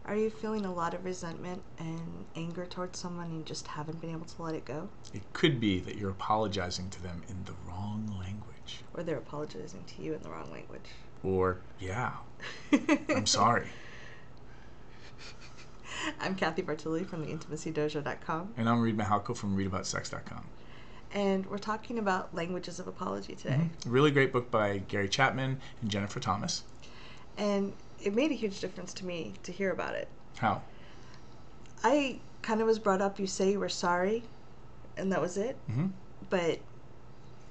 Are you feeling a lot of resentment and anger towards someone and you just haven't been able to let it go? It could be that you're apologizing to them in the wrong language. Or they're apologizing to you in the wrong language. Or, yeah, I'm sorry. I'm Cathy Bartilli from theintimacydojo.com. And I'm Reid from readaboutsex.com. And we're talking about languages of apology today. A really great book by Chapman and Jennifer Thomas. And it made a huge difference to me to hear about it. How? I kind of was brought up, you say you were sorry, and that was it. Mm-hmm. But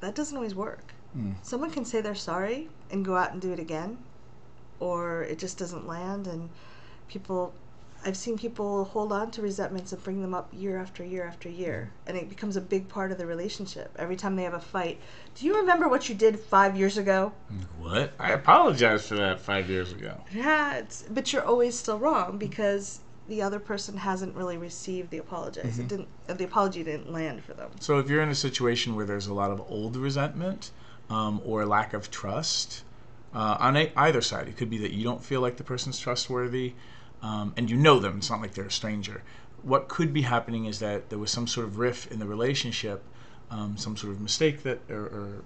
that doesn't always work. Someone can say they're sorry and go out and do it again, or it just doesn't land, and I've seen people hold on to resentments and bring them up year after year after year, and it becomes a big part of the relationship. Every time they have a fight, do you remember what you did 5 years ago? What? I apologized for that 5 years ago. Yeah, but you're always still wrong because the other person hasn't really received the apology. The apology didn't land for them. So if you're in a situation where there's a lot of old resentment or lack of trust on either side, it could be that you don't feel like the person's trustworthy, and you know them. It's not like they're a stranger. What could be happening is that there was some sort of rift in the relationship, some sort of mistake or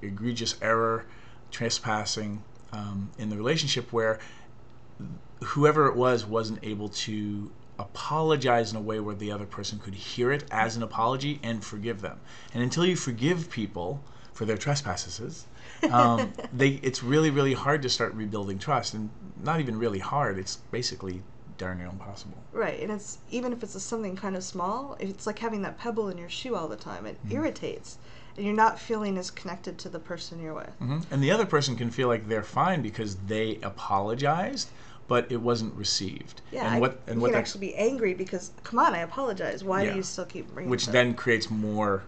egregious error, trespassing in the relationship where whoever it wasn't able to apologize in a way where the other person could hear it as an apology and forgive them. And until you forgive people for their trespasses, it's really, really hard to start rebuilding trust. And not even really hard, it's basically darn near impossible. Right, and it's even if it's something kind of small, it's like having that pebble in your shoe all the time. It irritates, and you're not feeling as connected to the person you're with. And the other person can feel like they're fine because they apologized, but it wasn't received. Yeah, you can actually be angry because, come on, I apologize. Why do you still keep bringing Which it up? then creates more,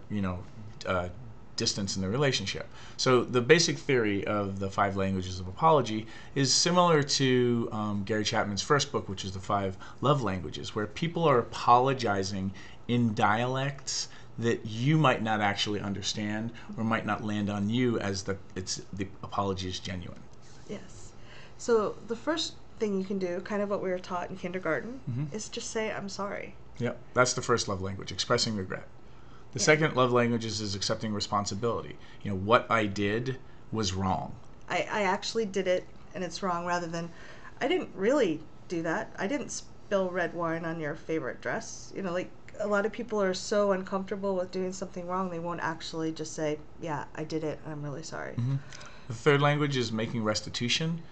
distance in the relationship. So the basic theory of the 5 languages of apology is similar to Gary Chapman's first book, which is the 5 love languages, where people are apologizing in dialects that you might not actually understand or might not land on you as the apology is genuine. Yes. So the first thing you can do, kind of what we were taught in kindergarten, is just say, I'm sorry. Yep, that's the first love language, expressing regret. The second love language is accepting responsibility. What I did was wrong. I actually did it, and it's wrong, rather than, I didn't really do that. I didn't spill red wine on your favorite dress. A lot of people are so uncomfortable with doing something wrong, they won't actually just say, yeah, I did it, and I'm really sorry. The third language is making restitution.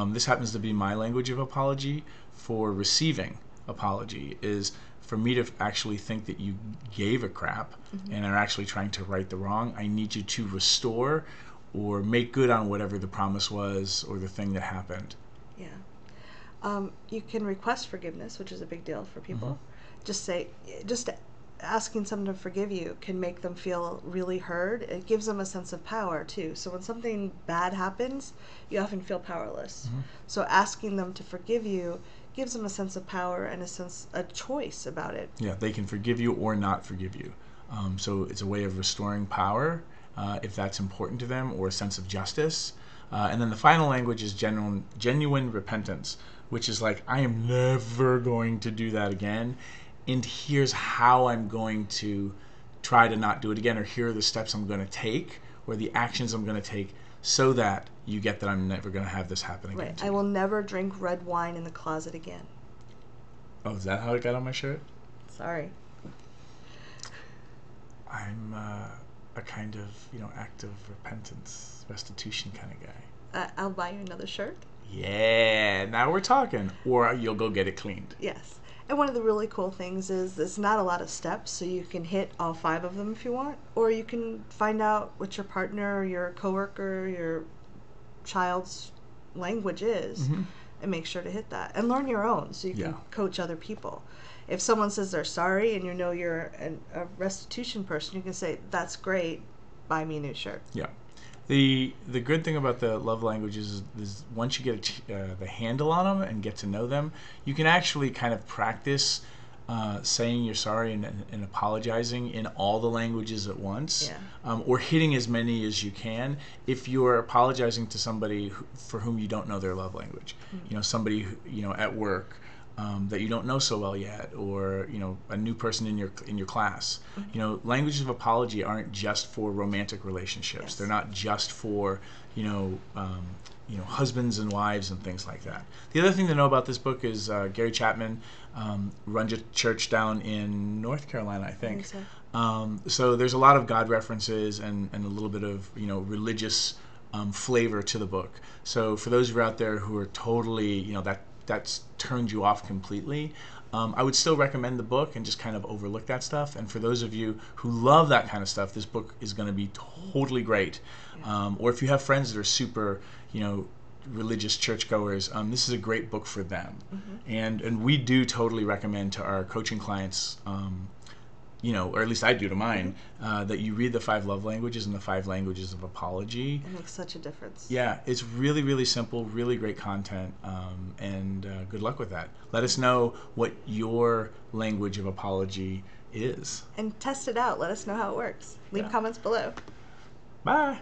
This happens to be my language of apology. For receiving apology is for me to actually think that you gave a crap and are actually trying to right the wrong. I need you to restore or make good on whatever the promise was or the thing that happened. Yeah. You can request forgiveness, which is a big deal for people. Just asking someone to forgive you can make them feel really heard. It gives them a sense of power too. So when something bad happens, you often feel powerless. So asking them to forgive you gives them a sense of power and a choice about it. Yeah, they can forgive you or not forgive you. So it's a way of restoring power if that's important to them, or a sense of justice. And then the final language is genuine repentance, which is like, I am never going to do that again, and here's how I'm going to try to not do it again, or here are the steps I'm going to take, or the actions I'm going to take, so that you get that I'm never going to have this happen again. Right. I will never drink red wine in the closet again. Oh, is that how it got on my shirt? Sorry. I'm a kind of, act of repentance, restitution kind of guy. I'll buy you another shirt. Yeah, now we're talking. Or you'll go get it cleaned. Yes. And one of the really cool things is there's not a lot of steps, so you can hit all 5 of them if you want, or you can find out what your partner, your coworker, your child's language is, and make sure to hit that. And learn your own, so you can coach other people. If someone says they're sorry and you're a restitution person, you can say, that's great, buy me a new shirt. Yeah. The good thing about the love languages is once you get the handle on them and get to know them, you can actually kind of practice saying you're sorry and apologizing in all the languages at once, or hitting as many as you can if you're apologizing to somebody for whom you don't know their love language. Somebody at work that you don't know so well yet, or a new person in your class. Languages of apology aren't just for romantic relationships. Yes. They're not just for husbands and wives and things like that. The other thing to know about this book is Gary Chapman runs a church down in North Carolina, I think. So there's a lot of God references and a little bit of religious flavor to the book. So for those of you out there who are totally that's turned you off completely, I would still recommend the book and just kind of overlook that stuff. And for those of you who love that kind of stuff, this book is going to be totally great. Or if you have friends that are super, religious churchgoers, this is a great book for them. And we do totally recommend to our coaching clients, or at least I do to mine, that you read the 5 love languages and the 5 languages of apology. It makes such a difference. Yeah, it's really, really simple, really great content, and good luck with that. Let us know what your language of apology is. And test it out. Let us know how it works. Leave comments below. Bye.